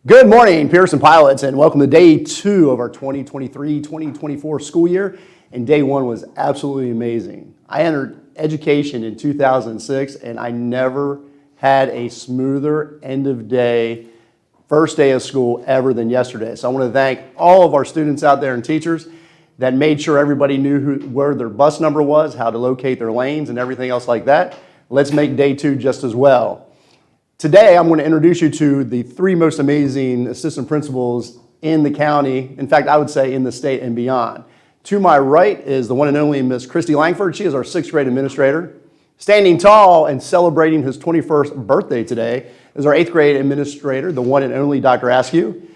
Good morning, Pearson pilots, and welcome to day 2 of our 2023-2024 school year. And day 1 was absolutely amazing. I entered education in 2006, and I never had a smoother end of day, first day of school ever than yesterday. So I want to thank all of our students out there and teachers that made sure everybody knew where their bus number was, how to locate their lanes, and everything else like that. Let's make day 2 just as well. Today, I'm going to introduce you to the 3 most amazing assistant principals in the county, in fact, I would say in the state and beyond. To my right is the one and only Miss Christy Langford. She is our 6th grade administrator. Standing tall and celebrating his 21st birthday today is our 8th grade administrator, the one and only Dr. Askew.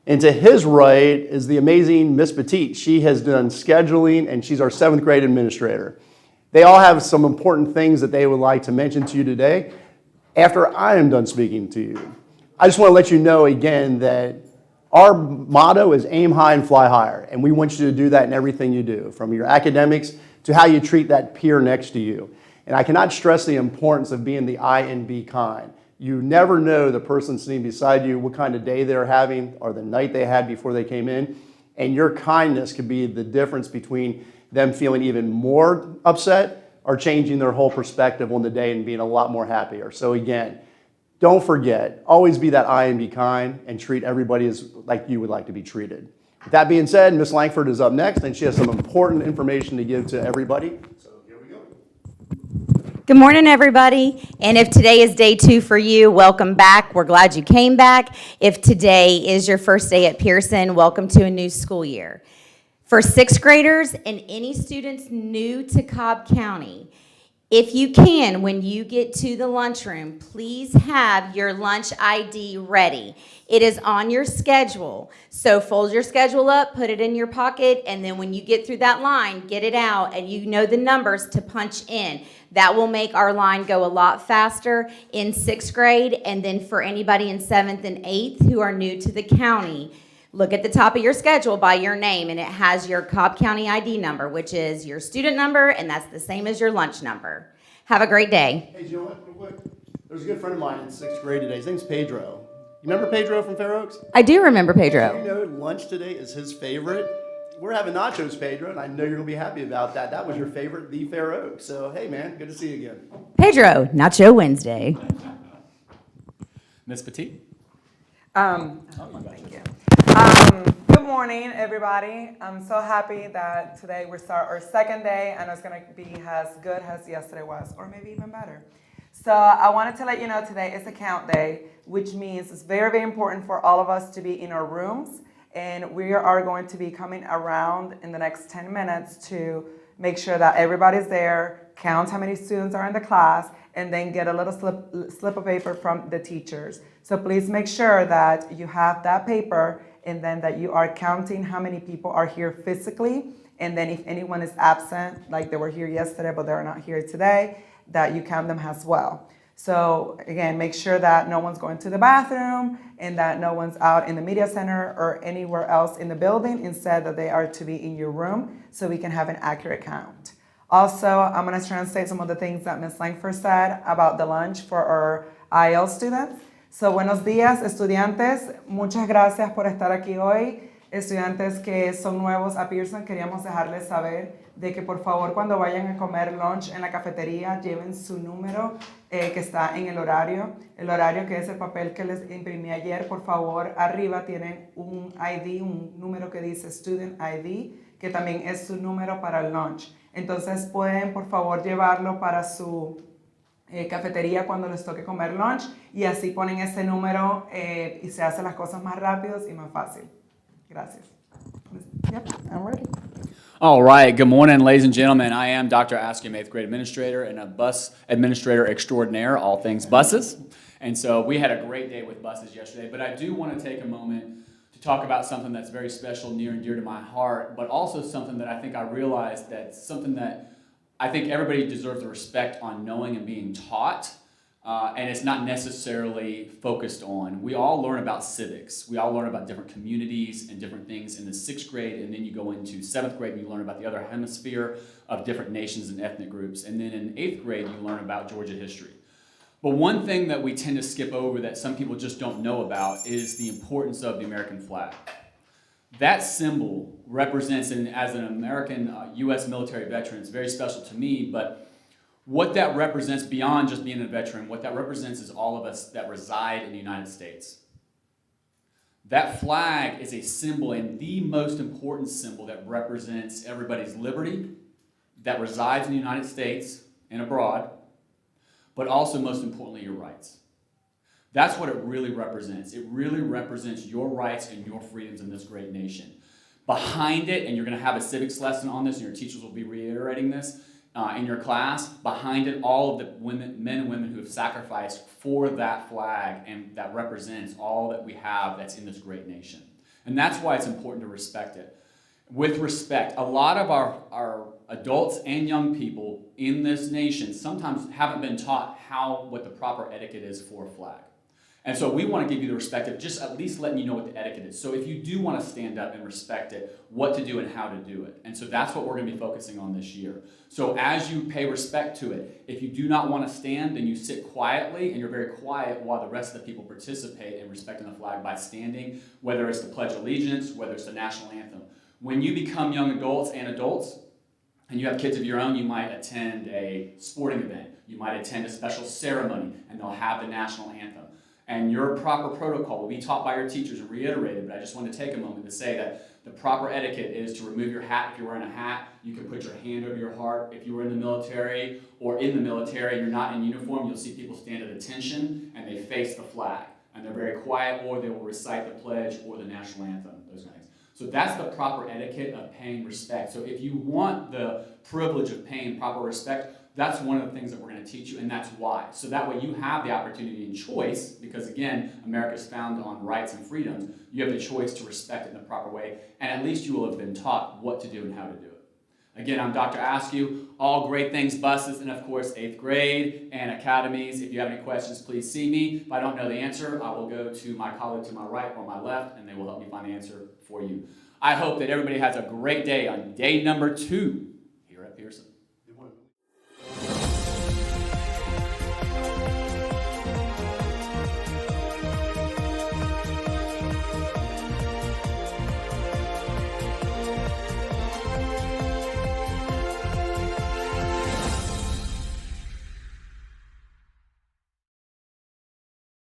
And to his right is the amazing Miss Petit. She has done scheduling, and she's our 7th grade administrator. They all have some important things that they would like to mention to you today after I am done speaking to you. I just want to let you know again that our motto is aim high and fly higher, and we want you to do that in everything you do, from your academics to how you treat that peer next to you. And I cannot stress the importance of being the I and be kind. You never know the person sitting beside you, what kind of day they're having or the night they had before they came in, and your kindness could be the difference between them feeling even more upset or changing their whole perspective on the day and being a lot more happier. So again, don't forget, always be that I and be kind and treat everybody as like you would like to be treated. With that being said, Ms. Langford is up next, and she has some important information to give to everybody. So here we go. Good morning, everybody. And if today is day 2 for you, welcome back. We're glad you came back. If today is your first day at Pearson, welcome to a new school year. For 6th graders and any students new to Cobb County, if you can, when you get to the lunchroom, please have your lunch ID ready. It is on your schedule. So fold your schedule up, put it in your pocket, and then when you get through that line, get it out, and you know the numbers to punch in. That will make our line go a lot faster in 6th grade, and then for anybody in 7th and 8th who are new to the county, look at the top of your schedule by your name, and it has your Cobb County ID number, which is your student number, and that's the same as your lunch number. Have a great day. Hey, you know what? Real quick. There's a good friend of mine in 6th grade today. His name's Pedro. You remember Pedro from Fair Oaks? I do remember Do Pedro. you know lunch today is his favorite? We're having nachos, Pedro, and I know you're going to be happy about that. That was your favorite, the Fair Oaks. So, hey, man, good to see you again. Pedro, Nacho Wednesday. Miss Petit? Thank you. Good morning, everybody. I'm so happy that today we start our 2nd day, and it's going to be as good as yesterday was, or maybe even better. So I wanted to let you know today is a count day, which means it's very, very important for all of us to be in our rooms, and we are going to be coming around in the next 10 minutes to make sure that everybody's there, count how many students are in the class, and then get a little slip of paper from the teachers. So please make sure that you have that paper, and then that you are counting how many people are here physically, and then if anyone is absent, like they were here yesterday but they're not here today, that you count them as well. So again, make sure that no one's going to the bathroom and that no one's out in the media center or anywhere else in the building, instead that they are to be in your room so we can have an accurate count. Also, I'm going to translate some of the things that Ms. Langford said about the lunch for our IL students. So, buenos días, estudiantes. Muchas gracias por estar aquí hoy. Estudiantes que son nuevos a Pearson, queríamos dejarles saber de que por favor cuando vayan a comer lunch en la cafetería lleven su número que está en el horario que es el papel que les imprimí ayer. Por favor, arriba tienen un ID, un número que dice Student ID, que también es su número para el lunch. Entonces pueden por favor llevarlo para su cafetería cuando les toque comer lunch, y así ponen ese número y se hacen las cosas más rápidos y más fácil. Gracias. Yep, I'm ready. All right, good morning, ladies and gentlemen. I am Dr. Askew, 8th grade administrator and a bus administrator extraordinaire, all things buses. And so we had a great day with buses yesterday, but I do want to take a moment to talk about something that's very special, near and dear to my heart, but also something that I think I realized that's something that I think everybody deserves the respect on knowing and being taught, and it's not necessarily focused on. We all learn about civics. We all learn about different communities and different things in the 6th grade, and then you go into 7th grade and you learn about the other hemisphere of different nations and ethnic groups, and then in 8th grade you learn about Georgia history. But one thing that we tend to skip over that some people just don't know about is the importance of the American flag. That symbol represents, and as an American U.S. military veteran, it's very special to me, but what that represents beyond just being a veteran, what that represents is all of us that reside in the United States. That flag is a symbol, and the most important symbol that represents everybody's liberty that resides in the United States and abroad, but also most importantly, your rights. That's what it really represents. It really represents your rights and your freedoms in this great nation. Behind it, and you're going to have a civics lesson on this, and your teachers will be reiterating this in your class, behind it, all of the men and women who have sacrificed for that flag, and that represents all that we have that's in this great nation. And that's why it's important to respect it. With respect, a lot of our adults and young people in this nation sometimes haven't been taught what the proper etiquette is for a flag. And so we want to give you the respect of just at least letting you know what the etiquette is. So if you do want to stand up and respect it, what to do and how to do it. And so that's what we're going to be focusing on this year. So as you pay respect to it, if you do not want to stand, then you sit quietly and you're very quiet while the rest of the people participate in respecting the flag by standing, whether it's the Pledge of Allegiance, whether it's the national anthem. When you become young adults and you have kids of your own, you might attend a sporting event. You might attend a special ceremony, and they'll have the national anthem. And your proper protocol will be taught by your teachers and reiterated, but I just want to take a moment to say that the proper etiquette is to remove your hat if you're wearing a hat. You can put your hand over your heart if you were in the military, or in the military and you're not in uniform, you'll see people stand at attention and they face the flag. And they're very quiet, or they will recite the pledge or the national anthem, those kind of things. So that's the proper etiquette of paying respect. So if you want the privilege of paying proper respect, that's one of the things that we're going to teach you, and that's why. So that way you have the opportunity and choice, because again, America is founded on rights and freedoms. You have the choice to respect it in the proper way, and at least you will have been taught what to do and how to do it. Again, I'm Dr. Askew, all great things buses, and of course 8th grade and academies. If you have any questions, please see me. If I don't know the answer, I will go to my colleague to my right or my left, and they will help me find the answer for you. I hope that everybody has a great day on day number 2